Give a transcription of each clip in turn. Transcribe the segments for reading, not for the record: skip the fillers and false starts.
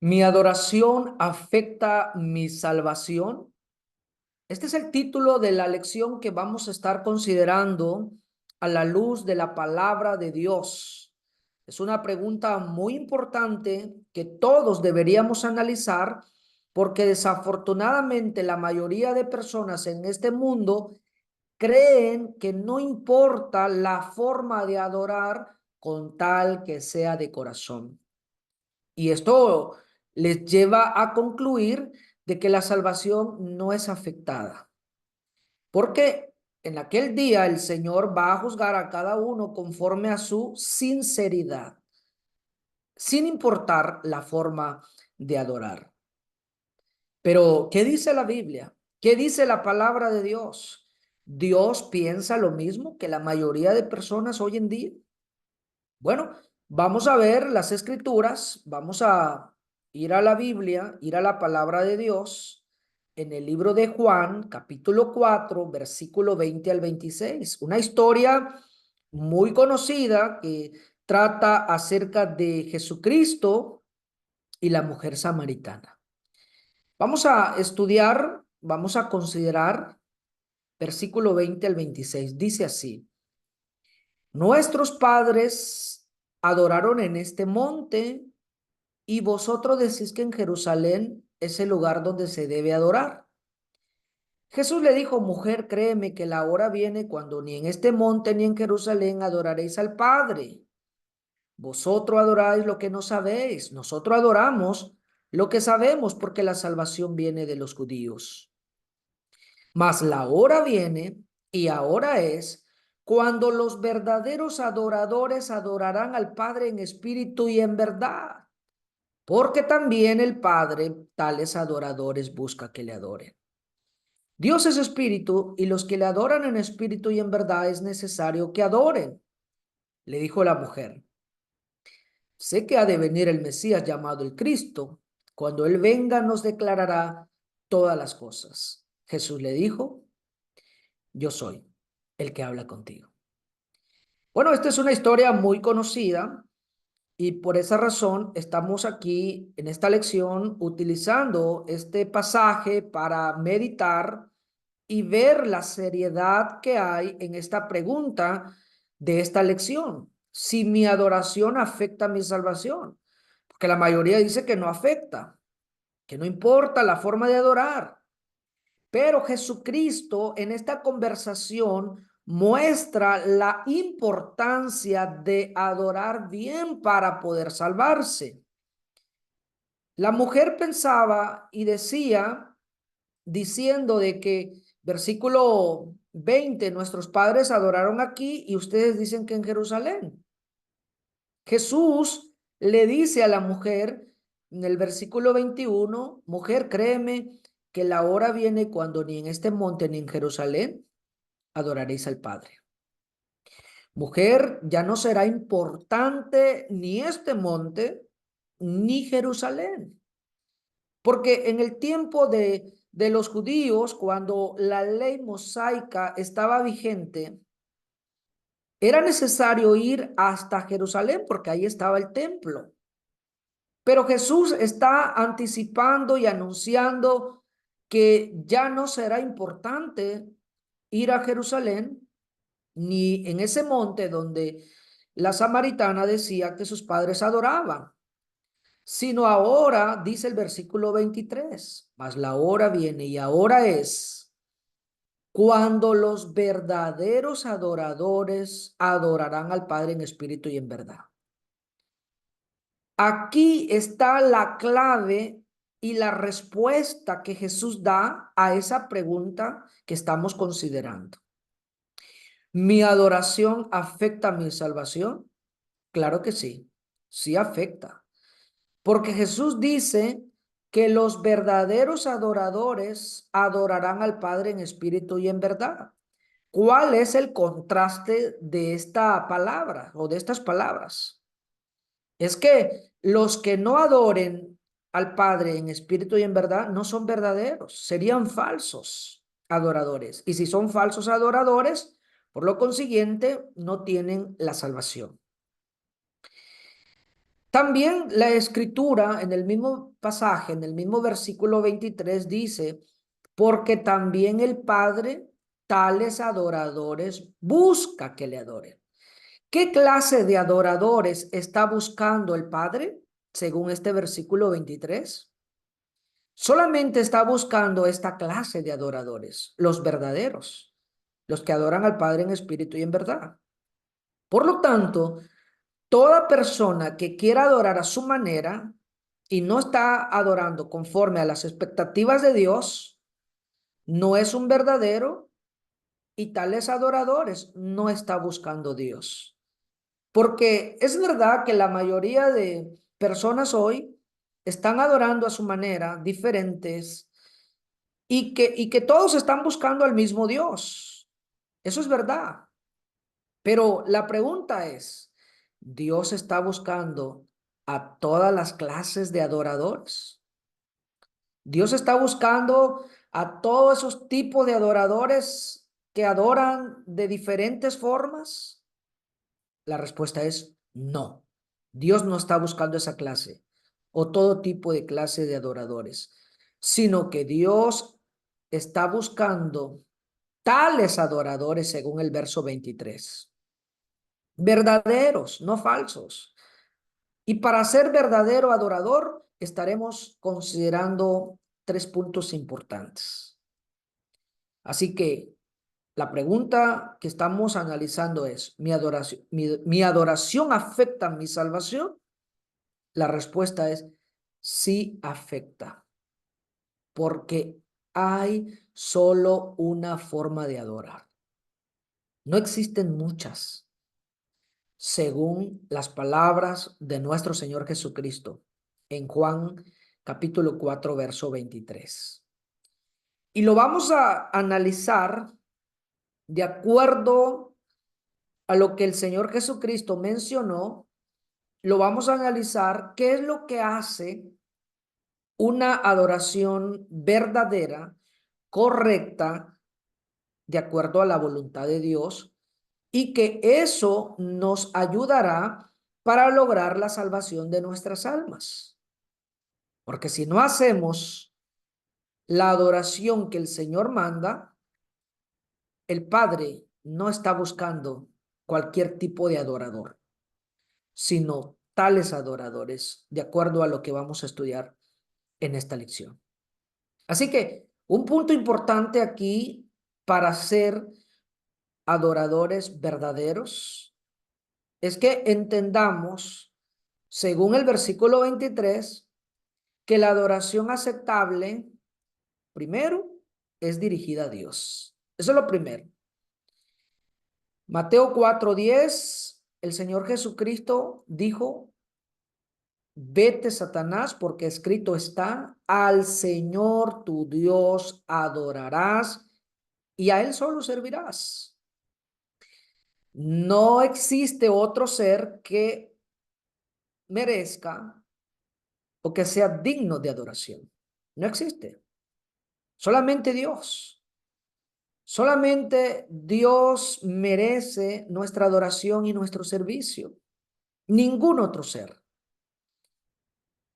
¿Mi adoración afecta mi salvación? Este es el título de la lección que vamos a estar considerando a la luz de la palabra de Dios. Es una pregunta muy importante que todos deberíamos analizar porque desafortunadamente la mayoría de personas en este mundo creen que no importa la forma de adorar con tal que sea de corazón. Y esto les lleva a concluir de que la salvación no es afectada. Porque en aquel día el Señor va a juzgar a cada uno conforme a su sinceridad, sin importar la forma de adorar. Pero, ¿qué dice la Biblia? ¿Qué dice la palabra de Dios? ¿Dios piensa lo mismo que la mayoría de personas hoy en día? Bueno, vamos a ver las escrituras, vamos a ir a la Biblia, ir a la palabra de Dios en el libro de Juan, capítulo 4, versículo 20 al 26. Una historia muy conocida que trata acerca de Jesucristo y la mujer samaritana. Vamos a estudiar, vamos a considerar versículo 20 al 26. Dice así: Nuestros padres adoraron en este monte y vosotros decís que en Jerusalén es el lugar donde se debe adorar. Jesús le dijo: Mujer, créeme que la hora viene cuando ni en este monte ni en Jerusalén adoraréis al Padre. Vosotros adoráis lo que no sabéis, nosotros adoramos lo que sabemos, porque la salvación viene de los judíos. Mas la hora viene, y ahora es, cuando los verdaderos adoradores adorarán al Padre en espíritu y en verdad, porque también el Padre tales adoradores busca que le adoren. Dios es espíritu, y los que le adoran en espíritu y en verdad es necesario que adoren. Le dijo la mujer: Sé que ha de venir el Mesías llamado el Cristo. Cuando Él venga nos declarará todas las cosas. Jesús le dijo: Yo soy el que habla contigo. Bueno, esta es una historia muy conocida y por esa razón estamos aquí en esta lección utilizando este pasaje para meditar y ver la seriedad que hay en esta pregunta de esta lección. Si mi adoración afecta mi salvación, porque la mayoría dice que no afecta, que no importa la forma de adorar. Pero Jesucristo en esta conversación muestra la importancia de adorar bien para poder salvarse. La mujer pensaba y decía, diciendo de que, versículo 20, nuestros padres adoraron aquí y ustedes dicen que en Jerusalén. Jesús le dice a la mujer en el versículo 21: Mujer, créeme que la hora viene cuando ni en este monte ni en Jerusalén adoraréis al Padre. Mujer, ya no será importante ni este monte ni Jerusalén, porque en el tiempo de los judíos, cuando la ley mosaica estaba vigente, era necesario ir hasta Jerusalén porque ahí estaba el templo. Pero Jesús está anticipando y anunciando que ya no será importante ir a Jerusalén ni en ese monte donde la samaritana decía que sus padres adoraban, sino ahora, dice el versículo 23, mas la hora viene y ahora es cuando los verdaderos adoradores adorarán al Padre en espíritu y en verdad. Aquí está la clave y la respuesta que Jesús da a esa pregunta que estamos considerando. ¿Mi adoración afecta mi salvación? Claro que sí, sí afecta. Porque Jesús dice que los verdaderos adoradores adorarán al Padre en espíritu y en verdad. ¿Cuál es el contraste de esta palabra o de estas palabras? Es que los que no adoren al Padre en espíritu y en verdad no son verdaderos, serían falsos adoradores. Y si son falsos adoradores, por lo consiguiente, no tienen la salvación. También la escritura en el mismo pasaje, en el mismo versículo 23 dice, porque también el Padre tales adoradores busca que le adoren. ¿Qué clase de adoradores está buscando el Padre según este versículo 23? Solamente está buscando esta clase de adoradores, los verdaderos, los que adoran al Padre en espíritu y en verdad. Por lo tanto, toda persona que quiera adorar a su manera y no está adorando conforme a las expectativas de Dios, no es un verdadero y tales adoradores no está buscando Dios. Porque es verdad que la mayoría de personas hoy están adorando a su manera, diferentes, y que todos están buscando al mismo Dios. Eso es verdad. Pero la pregunta es, ¿Dios está buscando a todas las clases de adoradores? ¿Dios está buscando a todos esos tipos de adoradores que adoran de diferentes formas? La respuesta es no. Dios no está buscando esa clase o todo tipo de clase de adoradores, sino que Dios está buscando tales adoradores según el verso 23. Verdaderos, no falsos. Y para ser verdadero adorador, estaremos considerando tres puntos importantes. Así que la pregunta que estamos analizando es, ¿mi adoración afecta mi salvación? La respuesta es sí afecta, porque hay solo una forma de adorar. No existen muchas, según las palabras de nuestro Señor Jesucristo en Juan capítulo 4, verso 23. Y lo vamos a analizar de acuerdo a lo que el Señor Jesucristo mencionó. Lo vamos a analizar qué es lo que hace una adoración verdadera, correcta, de acuerdo a la voluntad de Dios, y que eso nos ayudará para lograr la salvación de nuestras almas. Porque si no hacemos la adoración que el Señor manda, el Padre no está buscando cualquier tipo de adorador, sino tales adoradores, de acuerdo a lo que vamos a estudiar en esta lección. Así que un punto importante aquí para ser adoradores verdaderos es que entendamos, según el versículo 23, que la adoración aceptable, primero, es dirigida a Dios. Eso es lo primero. Mateo 4:10, el Señor Jesucristo dijo, vete, Satanás, porque escrito está, al Señor tu Dios adorarás y a Él solo servirás. No existe otro ser que merezca o que sea digno de adoración. No existe. Solamente Dios. Solamente Dios merece nuestra adoración y nuestro servicio. Ningún otro ser.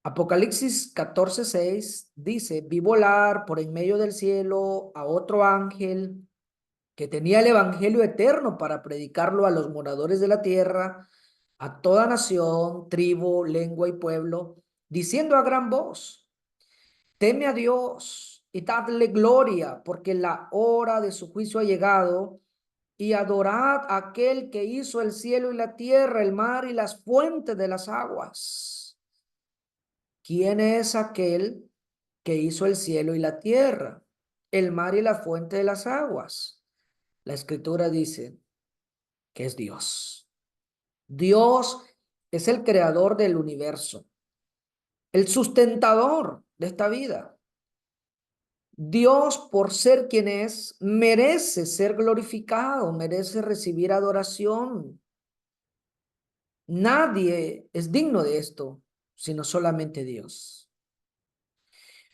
Apocalipsis 14:6 dice, vi volar por en medio del cielo a otro ángel que tenía el evangelio eterno para predicarlo a los moradores de la tierra, a toda nación, tribu, lengua y pueblo, diciendo a gran voz, teme a Dios y dadle gloria, porque la hora de su juicio ha llegado, y adorad a aquel que hizo el cielo y la tierra, el mar y las fuentes de las aguas. ¿Quién es aquel que hizo el cielo y la tierra, el mar y la fuente de las aguas? La escritura dice que es Dios. Dios es el creador del universo, el sustentador de esta vida. Dios, por ser quien es, merece ser glorificado, merece recibir adoración. Nadie es digno de esto, sino solamente Dios.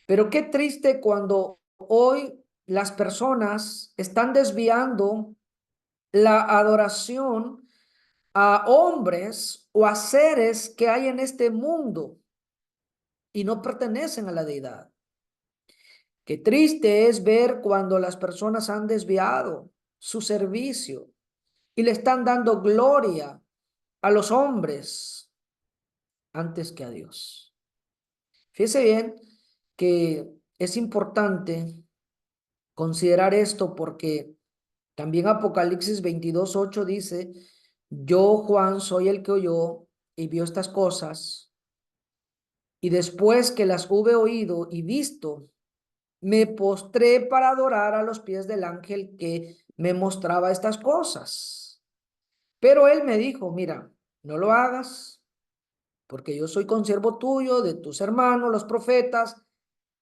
Pero qué triste cuando hoy las personas están desviando la adoración a hombres o a seres que hay en este mundo y no pertenecen a la deidad. Qué triste es ver cuando las personas han desviado su servicio y le están dando gloria a los hombres antes que a Dios. Fíjese bien que es importante considerar esto porque también Apocalipsis 22:8 dice, yo Juan soy el que oyó y vio estas cosas, y después que las hube oído y visto, me postré para adorar a los pies del ángel que me mostraba estas cosas. Pero él me dijo, mira, no lo hagas, porque yo soy consiervo tuyo, de tus hermanos, los profetas,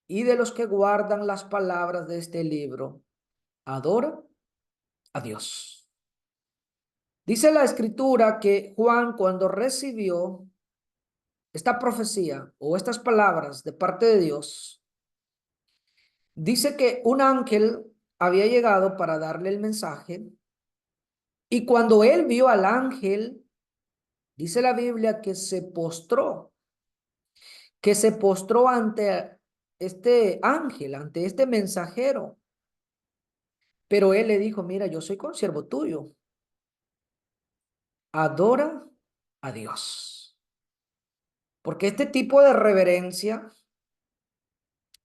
y de los que guardan las palabras de este libro. Adora a Dios. Dice la escritura que Juan, cuando recibió esta profecía o estas palabras de parte de Dios, dice que un ángel había llegado para darle el mensaje, y cuando él vio al ángel, dice la Biblia que se postró ante este ángel, ante este mensajero. Pero él le dijo, mira, yo soy consiervo tuyo, adora a Dios. Porque este tipo de reverencia,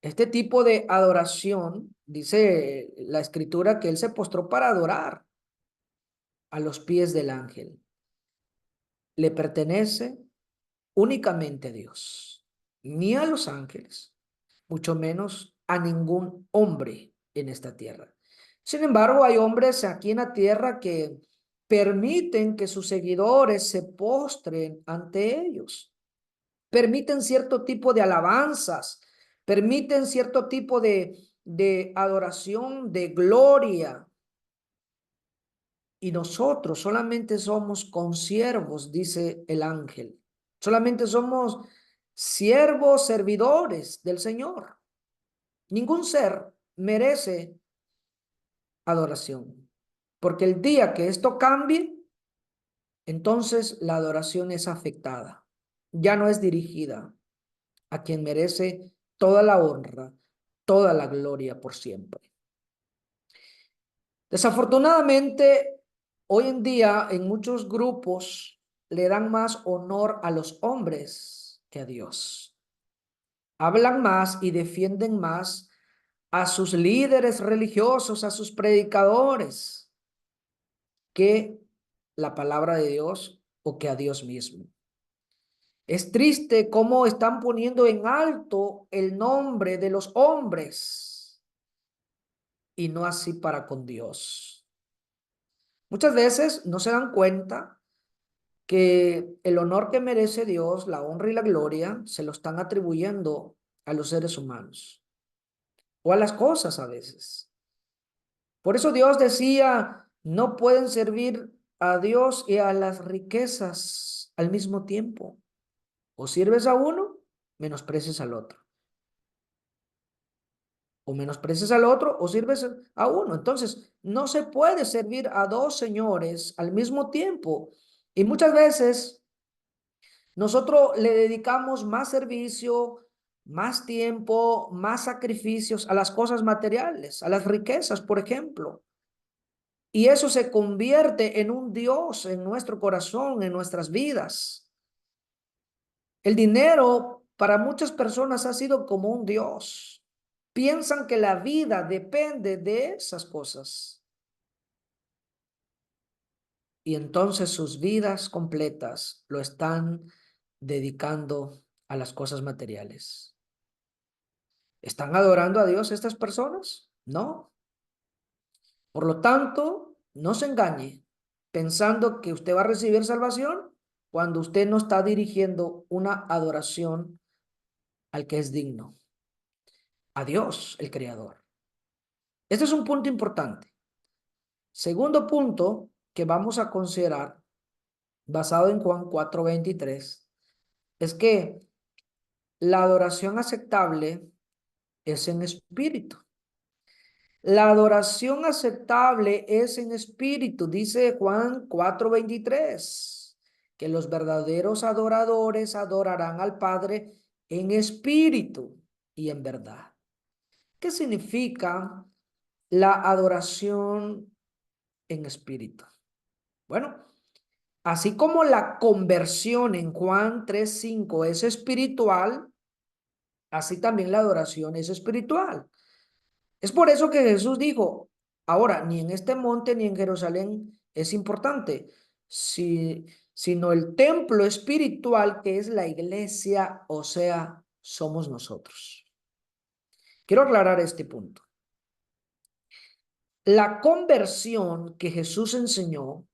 este tipo de adoración, dice la escritura que él se postró para adorar a los pies del ángel. Le pertenece únicamente a Dios, ni a los ángeles, mucho menos a ningún hombre en esta tierra. Sin embargo, hay hombres aquí en la tierra que permiten que sus seguidores se postren ante ellos, permiten cierto tipo de alabanzas, permiten cierto tipo de adoración, de gloria. Y nosotros solamente somos consiervos, dice el ángel. Solamente somos siervos, servidores del Señor. Ningún ser merece adoración. Porque el día que esto cambie, entonces la adoración es afectada. Ya no es dirigida a quien merece toda la honra, toda la gloria por siempre. Desafortunadamente, hoy en día en muchos grupos le dan más honor a los hombres que a Dios. Hablan más y defienden más a sus líderes religiosos, a sus predicadores, que la palabra de Dios o que a Dios mismo. Es triste cómo están poniendo en alto el nombre de los hombres y no así para con Dios. Muchas veces no se dan cuenta que el honor que merece Dios, la honra y la gloria, se lo están atribuyendo a los seres humanos o a las cosas a veces. Por eso Dios decía, no pueden servir a Dios y a las riquezas al mismo tiempo. O sirves a uno, menosprecies al otro. O menosprecies al otro o sirves a uno. Entonces, no se puede servir a dos señores al mismo tiempo. Y muchas veces nosotros le dedicamos más servicio, más tiempo, más sacrificios a las cosas materiales, a las riquezas, por ejemplo. Y eso se convierte en un Dios en nuestro corazón, en nuestras vidas. El dinero para muchas personas ha sido como un Dios. Piensan que la vida depende de esas cosas. Y entonces sus vidas completas lo están dedicando a las cosas materiales. ¿Están adorando a Dios estas personas? No. Por lo tanto, no se engañe pensando que usted va a recibir salvación cuando usted no está dirigiendo una adoración al que es digno, a Dios, el Creador. Este es un punto importante. Segundo punto que vamos a considerar, basado en Juan 4:23, es que la adoración aceptable es en espíritu. La adoración aceptable es en espíritu, dice Juan 4:23. que los verdaderos adoradores adorarán al Padre en espíritu y en verdad. ¿Qué significa la adoración en espíritu? Bueno, así como la conversión en Juan 3:5 es espiritual, así también la adoración es espiritual. Es por eso que Jesús dijo, ahora, ni en este monte ni en Jerusalén es importante, sino el templo espiritual que es la iglesia, o sea, somos nosotros. Quiero aclarar este punto. La conversión que Jesús enseñó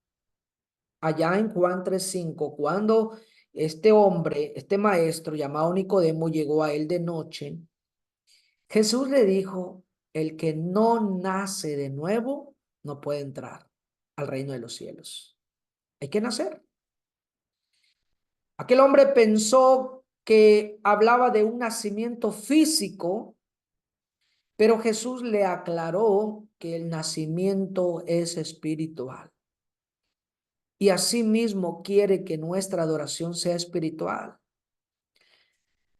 allá en Juan 3:5, cuando este hombre, este maestro llamado Nicodemo llegó a él de noche, Jesús le dijo, el que no nace de nuevo no puede entrar al reino de los cielos. Hay que nacer. Aquel hombre pensó que hablaba de un nacimiento físico, pero Jesús le aclaró que el nacimiento es espiritual. Y asimismo quiere que nuestra adoración sea espiritual.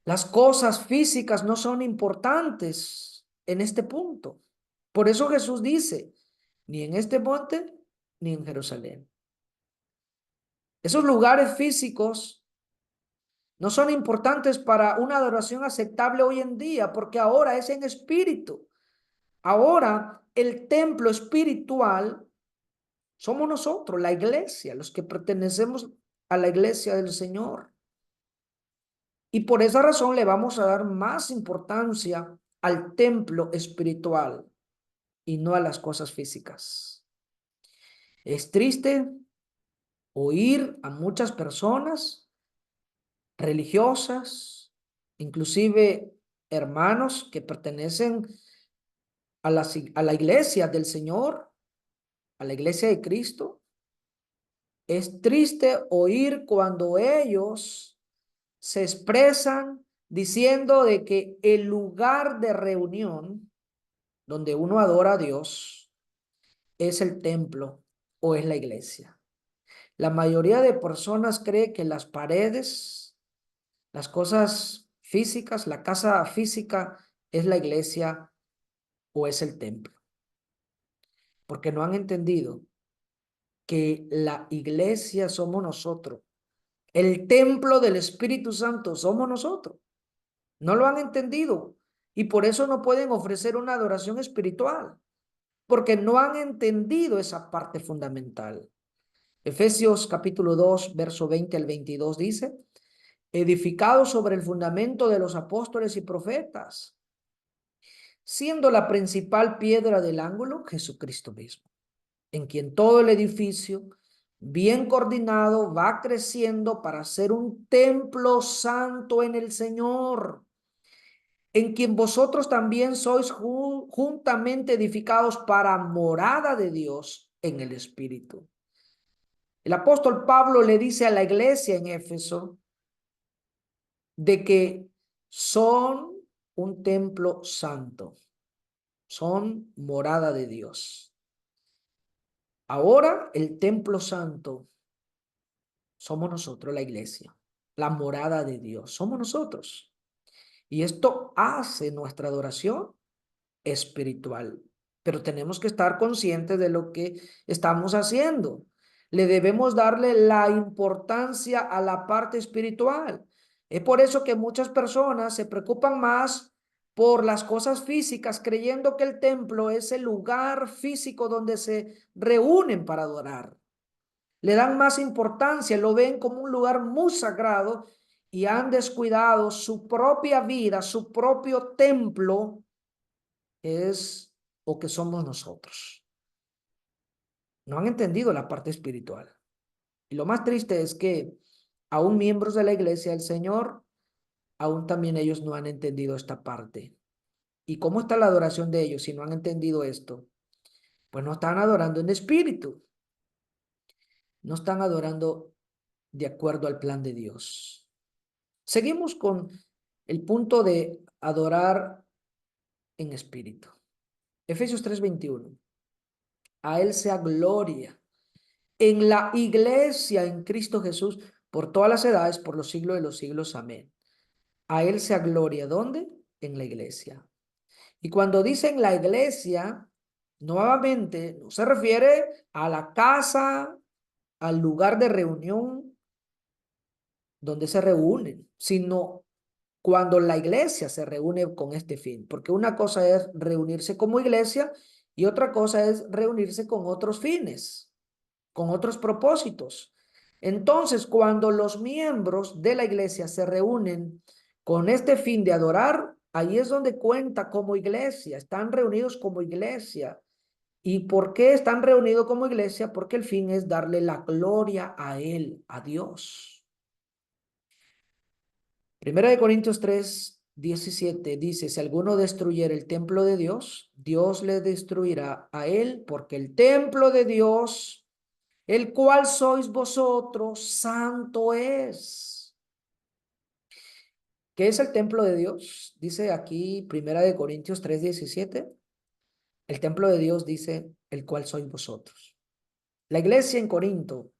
Las cosas físicas no son importantes en este punto. Por eso Jesús dice, ni en este monte, ni en Jerusalén. Esos lugares físicos no son importantes para una adoración aceptable hoy en día, porque ahora es en espíritu. Ahora el templo espiritual somos nosotros, la iglesia, los que pertenecemos a la iglesia del Señor. Y por esa razón le vamos a dar más importancia al templo espiritual y no a las cosas físicas. Es triste oír a muchas personas religiosas, inclusive hermanos que pertenecen a la iglesia del Señor, a la iglesia de Cristo. Es triste oír cuando ellos se expresan diciendo de que el lugar de reunión donde uno adora a Dios es el templo o es la iglesia. La mayoría de personas cree que las paredes, las cosas físicas, la casa física es la iglesia o es el templo, porque no han entendido que la iglesia somos nosotros, el templo del Espíritu Santo somos nosotros. No lo han entendido y por eso no pueden ofrecer una adoración espiritual, porque no han entendido esa parte fundamental. Efesios capítulo 2, verso 20 al 22 dice, edificado sobre el fundamento de los apóstoles y profetas, siendo la principal piedra del ángulo Jesucristo mismo, en quien todo el edificio, bien coordinado, va creciendo para ser un templo santo en el Señor, en quien vosotros también sois juntamente edificados para morada de Dios en el Espíritu. El apóstol Pablo le dice a la iglesia en Éfeso de que son un templo santo, son morada de Dios. Ahora el templo santo somos nosotros, la iglesia, la morada de Dios, somos nosotros. Y esto hace nuestra adoración espiritual, pero tenemos que estar conscientes de lo que estamos haciendo. Le debemos darle la importancia a la parte espiritual. Es por eso que muchas personas se preocupan más por las cosas físicas, creyendo que el templo es el lugar físico donde se reúnen para adorar. Le dan más importancia, lo ven como un lugar muy sagrado y han descuidado su propia vida, su propio templo es o que somos nosotros. No han entendido la parte espiritual. Y lo más triste es que aún miembros de la iglesia del Señor, aún también ellos no han entendido esta parte. ¿Y cómo está la adoración de ellos si no han entendido esto? Pues no están adorando en espíritu. No están adorando de acuerdo al plan de Dios. Seguimos con el punto de adorar en espíritu. Efesios 3:21. A Él sea gloria en la iglesia en Cristo Jesús por todas las edades, por los siglos de los siglos. Amén. A él sea gloria, ¿dónde? En la iglesia. Y cuando dicen la iglesia, nuevamente no se refiere a la casa, al lugar de reunión donde se reúnen, sino cuando la iglesia se reúne con este fin. Porque una cosa es reunirse como iglesia y otra cosa es reunirse con otros fines, con otros propósitos. Entonces, cuando los miembros de la iglesia se reúnen con este fin de adorar, ahí es donde cuenta como iglesia, están reunidos como iglesia. ¿Y por qué están reunidos como iglesia? Porque el fin es darle la gloria a Él, a Dios. Primera de Corintios 3:17 dice, si alguno destruyera el templo de Dios, Dios le destruirá a él, porque el templo de Dios, el cual sois vosotros, santo es. ¿Qué es el templo de Dios? Dice aquí Primera de Corintios 3:17. El templo de Dios dice, el cual sois vosotros. La iglesia en Corinto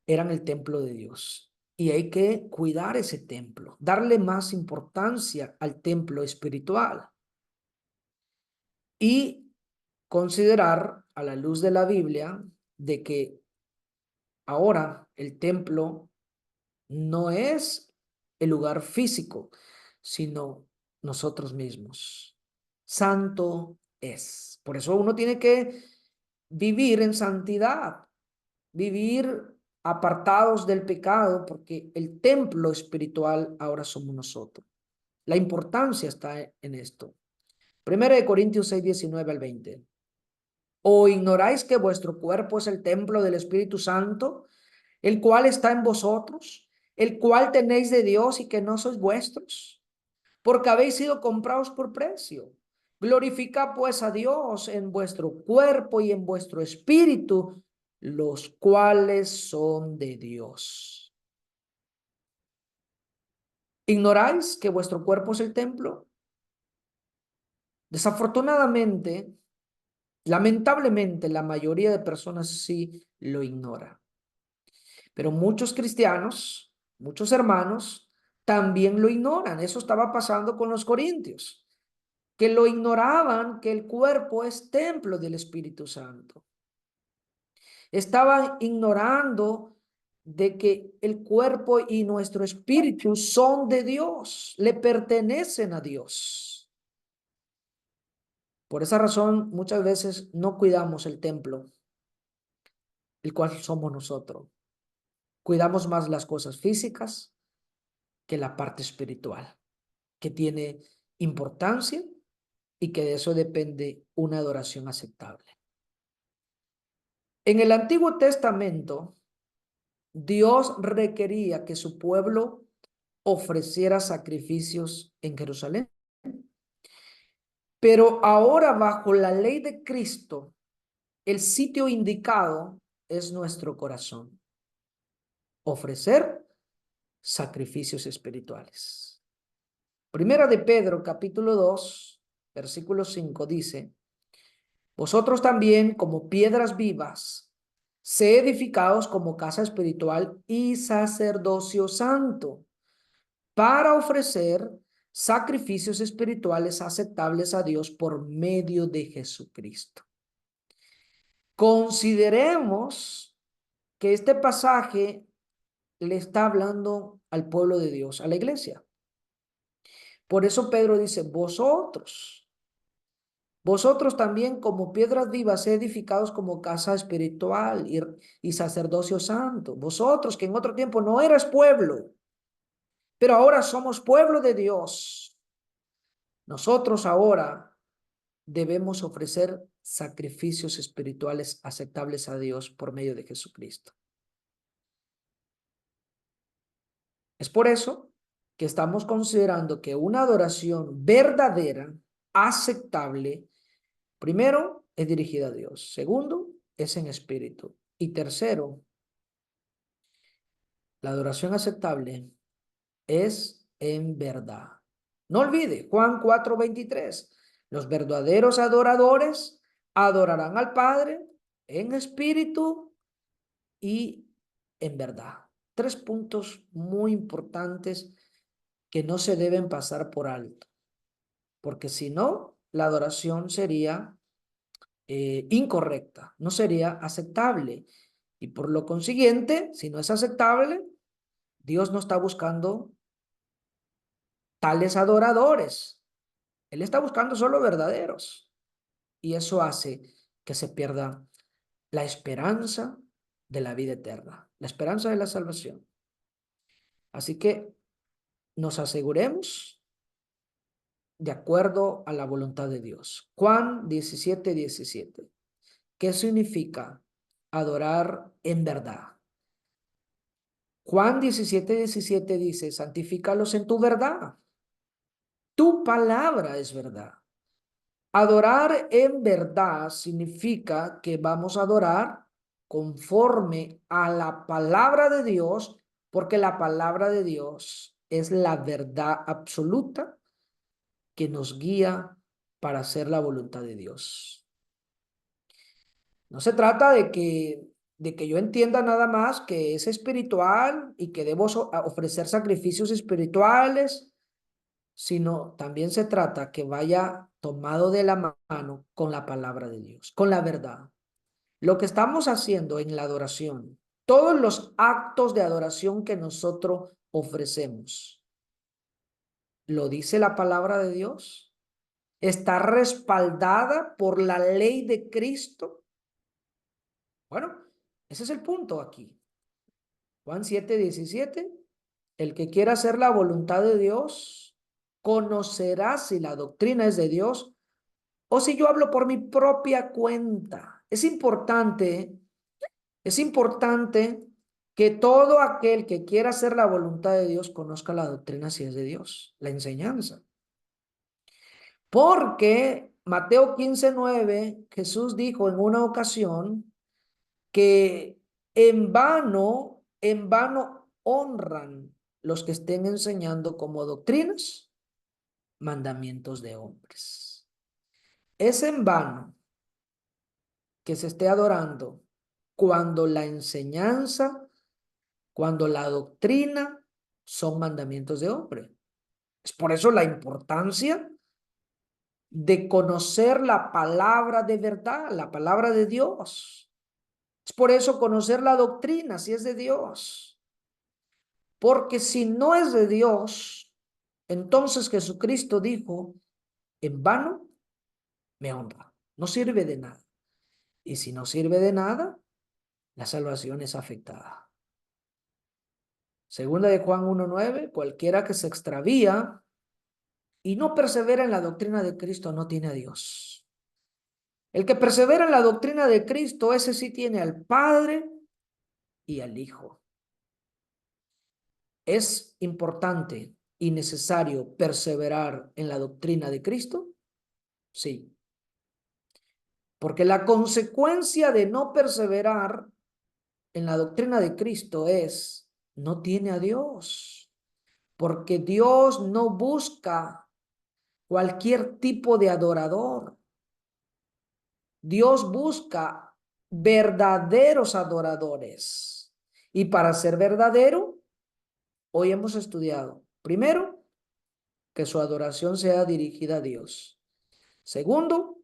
eran el templo de Dios. Y hay que cuidar ese templo, darle más importancia al templo espiritual y considerar a la luz de la Biblia de que ahora el templo no es el lugar físico, sino nosotros mismos. Santo es. Por eso uno tiene que vivir en santidad, vivir apartados del pecado, porque el templo espiritual ahora somos nosotros. La importancia está en esto. Primera de Corintios 6:19 al 20. ¿O ignoráis que vuestro cuerpo es el templo del Espíritu Santo, el cual está en vosotros, el cual tenéis de Dios y que no sois vuestros? Porque habéis sido comprados por precio. Glorifica pues a Dios en vuestro cuerpo y en vuestro espíritu, los cuales son de Dios. ¿Ignoráis que vuestro cuerpo es el templo? Desafortunadamente, lamentablemente, la mayoría de personas sí lo ignora. Pero muchos cristianos, muchos hermanos, también lo ignoran. Eso estaba pasando con los corintios, que lo ignoraban, que el cuerpo es templo del Espíritu Santo. Estaban ignorando de que el cuerpo y nuestro espíritu son de Dios, le pertenecen a Dios. Por esa razón, muchas veces no cuidamos el templo, el cual somos nosotros. Cuidamos más las cosas físicas que la parte espiritual, que tiene importancia y que de eso depende una adoración aceptable. En el Antiguo Testamento, Dios requería que su pueblo ofreciera sacrificios en Jerusalén. Pero ahora, bajo la ley de Cristo, el sitio indicado es nuestro corazón. Ofrecer sacrificios espirituales. Primera de Pedro, capítulo 2, versículo 5 dice, vosotros también, como piedras vivas, sé edificados como casa espiritual y sacerdocio santo, para ofrecer sacrificios espirituales aceptables a Dios por medio de Jesucristo. Consideremos que este pasaje le está hablando al pueblo de Dios, a la iglesia. Por eso Pedro dice, vosotros también como piedras vivas edificados como casa espiritual y sacerdocio santo. Vosotros que en otro tiempo no eras pueblo, pero ahora somos pueblo de Dios. Nosotros ahora debemos ofrecer sacrificios espirituales aceptables a Dios por medio de Jesucristo. Es por eso que estamos considerando que una adoración verdadera, aceptable, primero, es dirigida a Dios. Segundo, es en espíritu. Y tercero, la adoración aceptable es en verdad. No olvide, Juan 4:23. Los verdaderos adoradores adorarán al Padre en espíritu y en verdad. tres puntos muy importantes que no se deben pasar por alto, porque si no, la adoración sería incorrecta, no sería aceptable. Y por lo consiguiente, si no es aceptable, Dios no está buscando tales adoradores. Él está buscando solo verdaderos. Y eso hace que se pierda la esperanza de la vida eterna, la esperanza de la salvación. Así que nos aseguremos de acuerdo a la voluntad de Dios. Juan 17:17. ¿Qué significa adorar en verdad? Juan 17:17 dice, santifícalos en tu verdad. Tu palabra es verdad. Adorar en verdad significa que vamos a adorar conforme a la palabra de Dios, porque la palabra de Dios es la verdad absoluta que nos guía para hacer la voluntad de Dios. No se trata de que yo entienda nada más que es espiritual y que debo ofrecer sacrificios espirituales, sino también se trata que vaya tomado de la mano con la palabra de Dios, con la verdad. Lo que estamos haciendo en la adoración, todos los actos de adoración que nosotros ofrecemos, ¿lo dice la palabra de Dios? ¿Está respaldada por la ley de Cristo? Bueno, ese es el punto aquí. Juan 7:17, el que quiera hacer la voluntad de Dios, conocerá si la doctrina es de Dios o si yo hablo por mi propia cuenta. Es importante que todo aquel que quiera hacer la voluntad de Dios conozca la doctrina si es de Dios, la enseñanza. Porque Mateo 15:9, Jesús dijo en una ocasión que en vano honran los que estén enseñando como doctrinas mandamientos de hombres. Es en vano que se esté adorando cuando la enseñanza, cuando la doctrina son mandamientos de hombre. Es por eso la importancia de conocer la palabra de verdad, la palabra de Dios. Es por eso conocer la doctrina, si es de Dios. Porque si no es de Dios, entonces Jesucristo dijo, en vano me honra. No sirve de nada. Y si no sirve de nada, la salvación es afectada. Segunda de Juan 1:9, cualquiera que se extravía y no persevera en la doctrina de Cristo no tiene a Dios. El que persevera en la doctrina de Cristo, ese sí tiene al Padre y al Hijo. ¿Es importante y necesario perseverar en la doctrina de Cristo? Sí. Porque la consecuencia de no perseverar en la doctrina de Cristo es, no tiene a Dios. Porque Dios no busca cualquier tipo de adorador. Dios busca verdaderos adoradores. Y para ser verdadero, hoy hemos estudiado, primero, que su adoración sea dirigida a Dios. Segundo,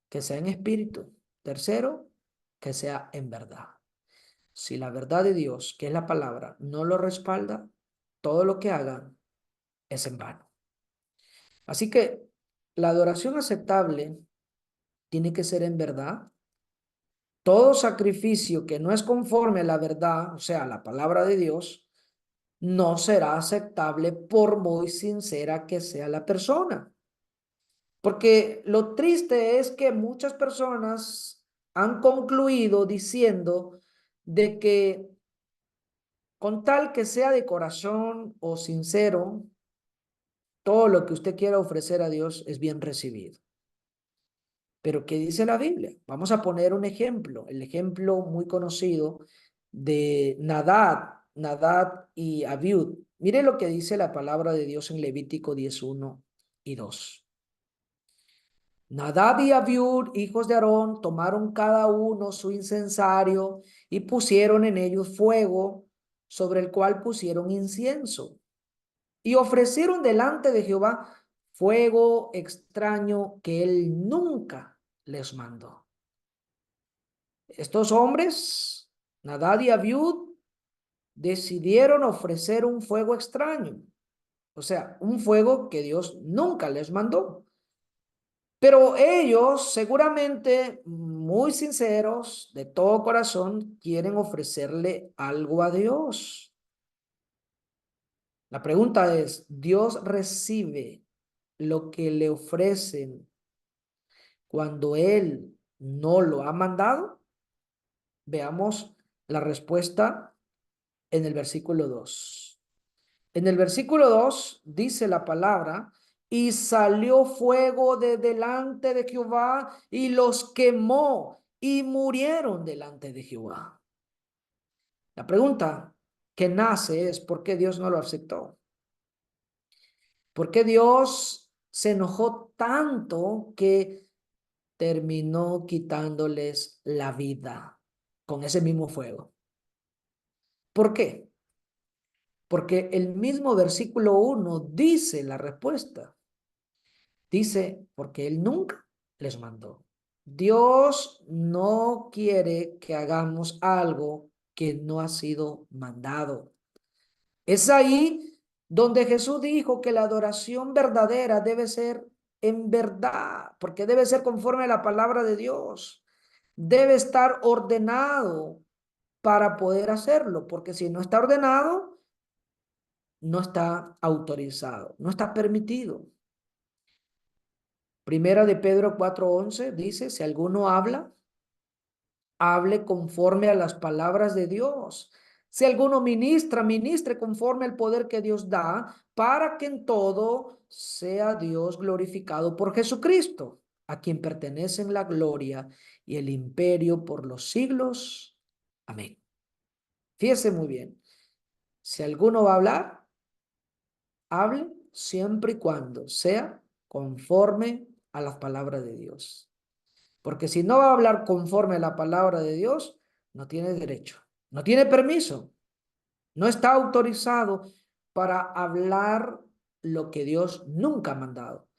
que sea en espíritu. Tercero, que sea en verdad. Si la verdad de Dios, que es la palabra, no lo respalda, todo lo que hagan es en vano. Así que la adoración aceptable tiene que ser en verdad. Todo sacrificio que no es conforme a la verdad, o sea, la palabra de Dios, no será aceptable por muy sincera que sea la persona. Porque lo triste es que muchas personas han concluido diciendo de que con tal que sea de corazón o sincero, todo lo que usted quiera ofrecer a Dios es bien recibido. Pero ¿qué dice la Biblia? Vamos a poner un ejemplo, el ejemplo muy conocido de Nadab y Abiud. Mire lo que dice la palabra de Dios en Levítico 10:1 y 2. Nadab y Abiud, hijos de Aarón, tomaron cada uno su incensario y pusieron en ellos fuego sobre el cual pusieron incienso. Y ofrecieron delante de Jehová fuego extraño que él nunca les mandó. Estos hombres, Nadab y Abiud, decidieron ofrecer un fuego extraño, o sea, un fuego que Dios nunca les mandó. Pero ellos, seguramente muy sinceros, de todo corazón, quieren ofrecerle algo a Dios. La pregunta es, ¿Dios recibe lo que le ofrecen cuando Él no lo ha mandado? Veamos la respuesta en el versículo 2. En el versículo 2 dice la palabra, y salió fuego de delante de Jehová y los quemó y murieron delante de Jehová. La pregunta que nace es, ¿por qué Dios no lo aceptó? ¿Por qué Dios se enojó tanto que terminó quitándoles la vida con ese mismo fuego? ¿Por qué? Porque el mismo versículo 1 dice la respuesta. Dice, porque Él nunca les mandó. Dios no quiere que hagamos algo que no ha sido mandado. Es ahí donde Jesús dijo que la adoración verdadera debe ser en verdad, porque debe ser conforme a la palabra de Dios. Debe estar ordenado para poder hacerlo, porque si no está ordenado, no está autorizado, no está permitido. Primera de Pedro 4:11 dice, si alguno habla, hable conforme a las palabras de Dios. Si alguno ministra, ministre conforme al poder que Dios da, para que en todo sea Dios glorificado por Jesucristo, a quien pertenecen la gloria y el imperio por los siglos. Amén. Fíjese muy bien. Si alguno va a hablar, hable siempre y cuando sea conforme a las palabras de Dios. Porque si no va a hablar conforme a la palabra de Dios, no tiene derecho, no tiene permiso, no está autorizado para hablar lo que Dios nunca ha mandado.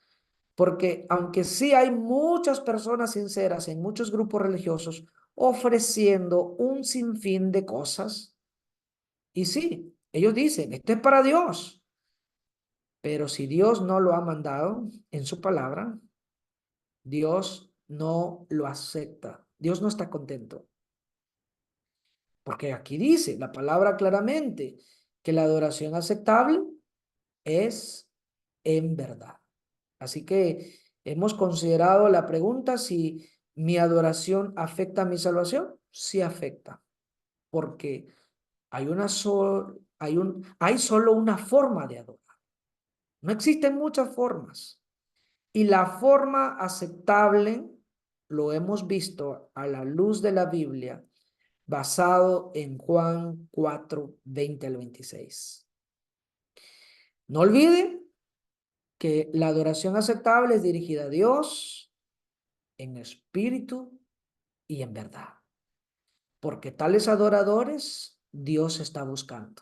Porque aunque sí hay muchas personas sinceras en muchos grupos religiosos ofreciendo un sinfín de cosas, y sí, ellos dicen, esto es para Dios, pero si Dios no lo ha mandado en su palabra, Dios no lo acepta. Dios no está contento. Porque aquí dice la palabra claramente que la adoración aceptable es en verdad. Así que hemos considerado la pregunta si mi adoración afecta a mi salvación. Sí afecta, porque hay solo una forma de adorar. No existen muchas formas. Y la forma aceptable lo hemos visto a la luz de la Biblia basado en Juan 4:20 al 26. No olvide que la adoración aceptable es dirigida a Dios en espíritu y en verdad, porque tales adoradores Dios está buscando,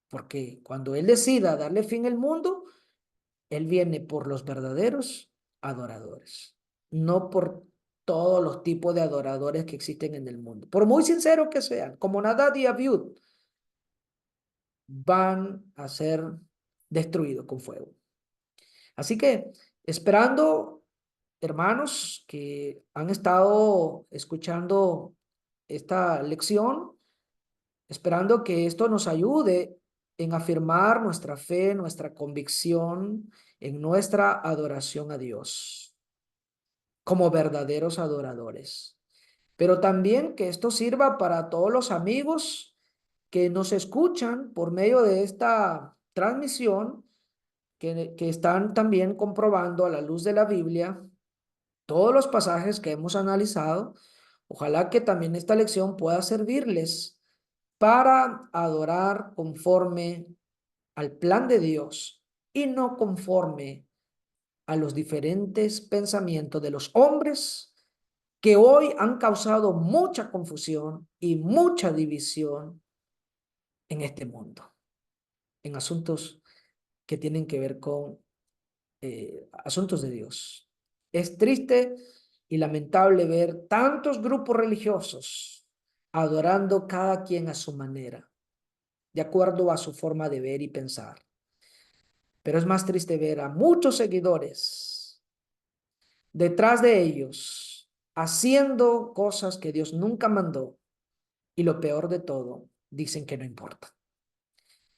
porque cuando Él decida darle fin al mundo, Él viene por los verdaderos adoradores, no por todos los tipos de adoradores que existen en el mundo, por muy sinceros que sean, como Nadab y Abiud, van a ser destruidos con fuego. Así que esperando, hermanos que han estado escuchando esta lección, esperando que esto nos ayude en afirmar nuestra fe, nuestra convicción en nuestra adoración a Dios como verdaderos adoradores. Pero también que esto sirva para todos los amigos que nos escuchan por medio de esta transmisión, que están también comprobando a la luz de la Biblia todos los pasajes que hemos analizado. Ojalá que también esta lección pueda servirles para adorar conforme al plan de Dios y no conforme a los diferentes pensamientos de los hombres que hoy han causado mucha confusión y mucha división en este mundo, en asuntos que tienen que ver con asuntos de Dios. Es triste y lamentable ver tantos grupos religiosos adorando cada quien a su manera, de acuerdo a su forma de ver y pensar. Pero es más triste ver a muchos seguidores detrás de ellos haciendo cosas que Dios nunca mandó y lo peor de todo, dicen que no importa.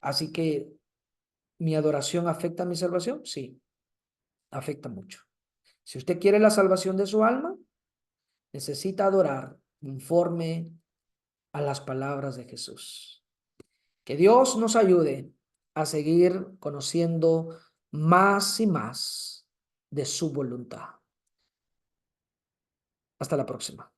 Así que, ¿mi adoración afecta a mi salvación? Sí, afecta mucho. Si usted quiere la salvación de su alma, necesita adorar conforme a las palabras de Jesús. Que Dios nos ayude a seguir conociendo más y más de su voluntad. Hasta la próxima.